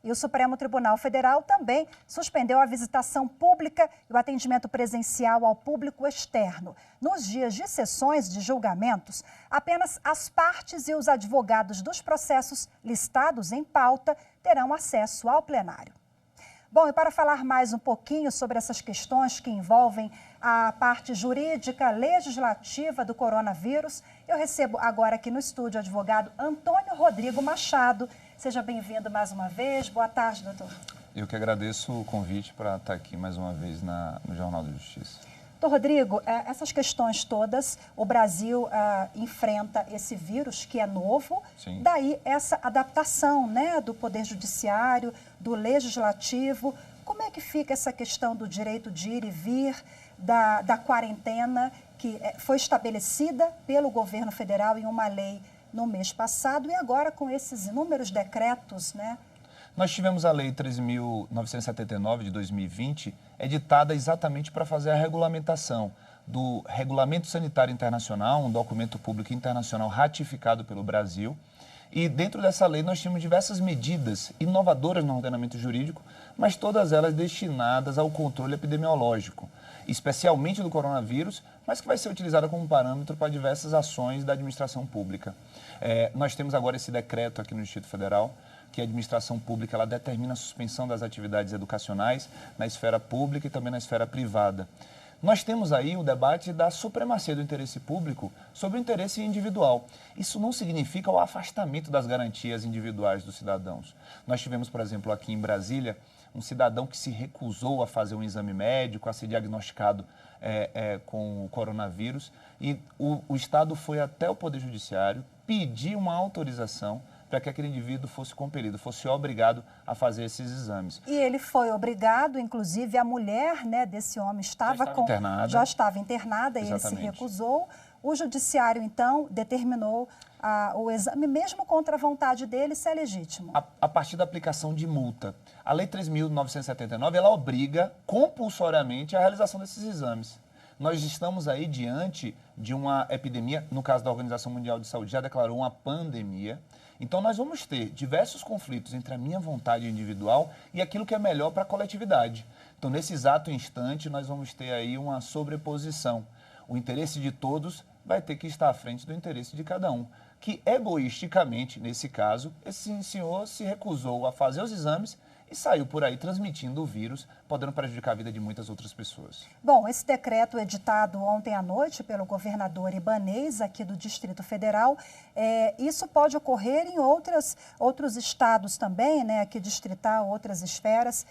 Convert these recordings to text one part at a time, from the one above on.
E o Supremo Tribunal Federal também suspendeu a visitação pública e o atendimento presencial ao público externo. Nos dias de sessões de julgamentos, apenas as partes e os advogados dos processos listados em pauta terão acesso ao plenário. Bom, e para falar mais um pouquinho sobre essas questões que envolvem a parte jurídica, legislativa do coronavírus, eu recebo agora aqui no estúdio o advogado Antônio Rodrigo Machado. Seja bem-vindo mais uma vez. Boa tarde, doutor. Eu que agradeço o convite para estar aqui mais uma vez no Jornal da Justiça. Doutor Rodrigo, essas questões todas, o Brasil enfrenta esse vírus que é novo, Sim. Daí essa adaptação, né, do Poder Judiciário, do Legislativo. Como é que fica essa questão do direito de ir e vir, da quarentena, que foi estabelecida pelo governo federal em uma lei no mês passado e agora com esses inúmeros decretos, né? Nós tivemos a Lei 13.979 de 2020, editada exatamente para fazer a regulamentação do Regulamento Sanitário Internacional, um documento público internacional ratificado pelo Brasil. E dentro dessa lei nós tínhamos diversas medidas inovadoras no ordenamento jurídico, mas todas elas destinadas ao controle epidemiológico, especialmente do coronavírus, mas que vai ser utilizada como parâmetro para diversas ações da administração pública. Nós temos agora esse decreto aqui no Distrito Federal, que a administração pública ela determina a suspensão das atividades educacionais na esfera pública e também na esfera privada. Nós temos aí o debate da supremacia do interesse público sobre o interesse individual. Isso não significa o afastamento das garantias individuais dos cidadãos. Nós tivemos, por exemplo, aqui em Brasília, um cidadão que se recusou a fazer um exame médico, a ser diagnosticado com o coronavírus, e o Estado foi até o Poder Judiciário pedir uma autorização para que aquele indivíduo fosse compelido, fosse obrigado a fazer esses exames. E ele foi obrigado, inclusive a mulher, né, desse homem já estava internada e ele se recusou. O judiciário, então, determinou o exame, mesmo contra a vontade dele, se é legítimo. A partir da aplicação de multa. A Lei 3.979, ela obriga compulsoriamente a realização desses exames. Nós estamos aí diante de uma epidemia, no caso da Organização Mundial de Saúde, já declarou uma pandemia. Então, nós vamos ter diversos conflitos entre a minha vontade individual e aquilo que é melhor para a coletividade. Então, nesse exato instante, nós vamos ter aí uma sobreposição. O interesse de todos vai ter que estar à frente do interesse de cada um, que egoisticamente, nesse caso, esse senhor se recusou a fazer os exames e saiu por aí transmitindo o vírus, podendo prejudicar a vida de muitas outras pessoas. Bom, esse decreto editado ontem à noite pelo governador Ibanez, aqui do Distrito Federal, isso pode ocorrer em outros estados também, né, aqui distrital, outras esferas.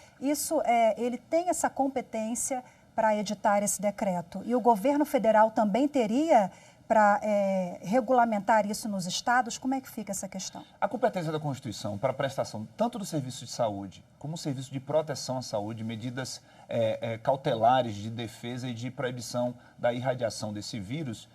Ele tem essa competência para editar esse decreto. E o governo federal também teria para regulamentar isso nos estados? Como é que fica essa questão? A competência da Constituição para a prestação tanto do serviço de saúde como o serviço de proteção à saúde, medidas cautelares de defesa e de proibição da irradiação desse vírus,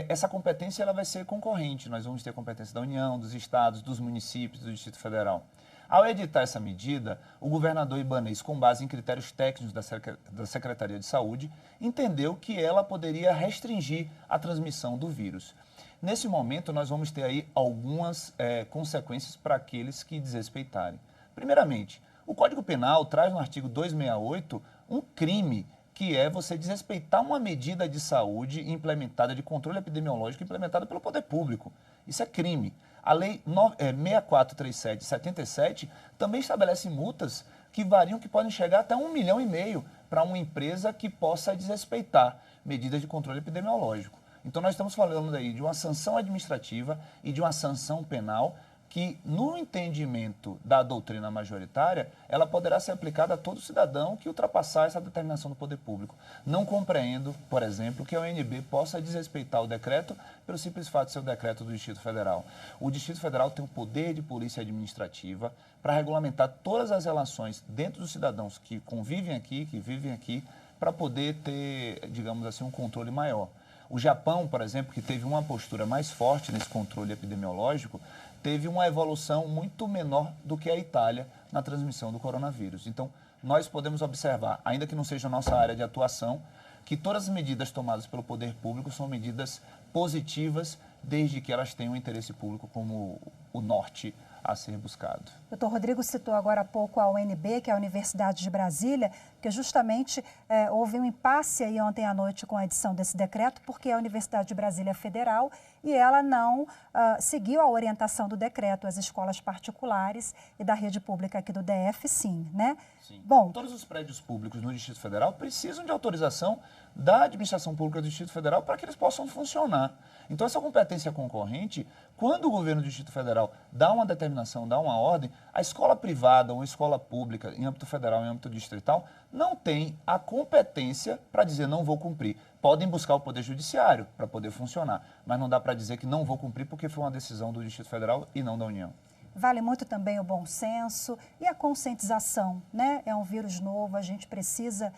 essa competência ela vai ser concorrente. Nós vamos ter competência da União, dos estados, dos municípios, do Distrito Federal. Ao editar essa medida, o governador Ibanez, com base em critérios técnicos da Secretaria de Saúde, entendeu que ela poderia restringir a transmissão do vírus. Nesse momento, nós vamos ter aí algumas consequências para aqueles que desrespeitarem. Primeiramente, o Código Penal traz no artigo 268 um crime que é você desrespeitar uma medida de saúde implementada, de controle epidemiológico implementada pelo poder público. Isso é crime. A Lei 6437 de 77 também estabelece multas que variam, que podem chegar até 1,5 milhão para uma empresa que possa desrespeitar medidas de controle epidemiológico. Então, nós estamos falando aí de uma sanção administrativa e de uma sanção penal que, no entendimento da doutrina majoritária, ela poderá ser aplicada a todo cidadão que ultrapassar essa determinação do poder público. Não compreendo, por exemplo, que a ONB possa desrespeitar o decreto pelo simples fato de ser o decreto do Distrito Federal. O Distrito Federal tem o poder de polícia administrativa para regulamentar todas as relações dentro dos cidadãos que convivem aqui, que vivem aqui, para poder ter, digamos assim, um controle maior. O Japão, por exemplo, que teve uma postura mais forte nesse controle epidemiológico, teve uma evolução muito menor do que a Itália na transmissão do coronavírus. Então, nós podemos observar, ainda que não seja a nossa área de atuação, que todas as medidas tomadas pelo poder público são medidas positivas, desde que elas tenham interesse público como o norte a ser buscado. Doutor Rodrigo citou agora há pouco a UNB, que é a Universidade de Brasília, que justamente houve um impasse aí ontem à noite com a edição desse decreto, porque a Universidade de Brasília é federal e ela não seguiu a orientação do decreto. As escolas particulares e da rede pública aqui do DF, sim, né? Sim. Bom, todos os prédios públicos no Distrito Federal precisam de autorização da administração pública do Distrito Federal para que eles possam funcionar. Então, essa competência concorrente, quando o governo do Distrito Federal dá uma determinação, dá uma ordem, a escola privada ou a escola pública, em âmbito federal, em âmbito distrital, não tem a competência para dizer não vou cumprir. Podem buscar o Poder Judiciário para poder funcionar, mas não dá para dizer que não vou cumprir porque foi uma decisão do Distrito Federal e não da União. Vale muito também o bom senso e a conscientização, né? É um vírus novo, a gente precisa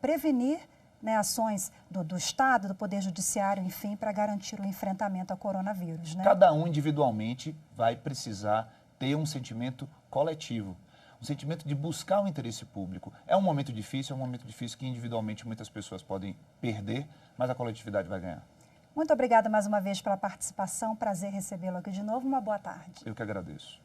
prevenir, né, ações do Estado, do Poder Judiciário, enfim, para garantir o enfrentamento ao coronavírus, né? Cada um individualmente vai precisar ter um sentimento coletivo, um sentimento de buscar o interesse público. É um momento difícil que individualmente muitas pessoas podem perder, mas a coletividade vai ganhar. Muito obrigada mais uma vez pela participação, prazer recebê-lo aqui de novo, uma boa tarde. Eu que agradeço.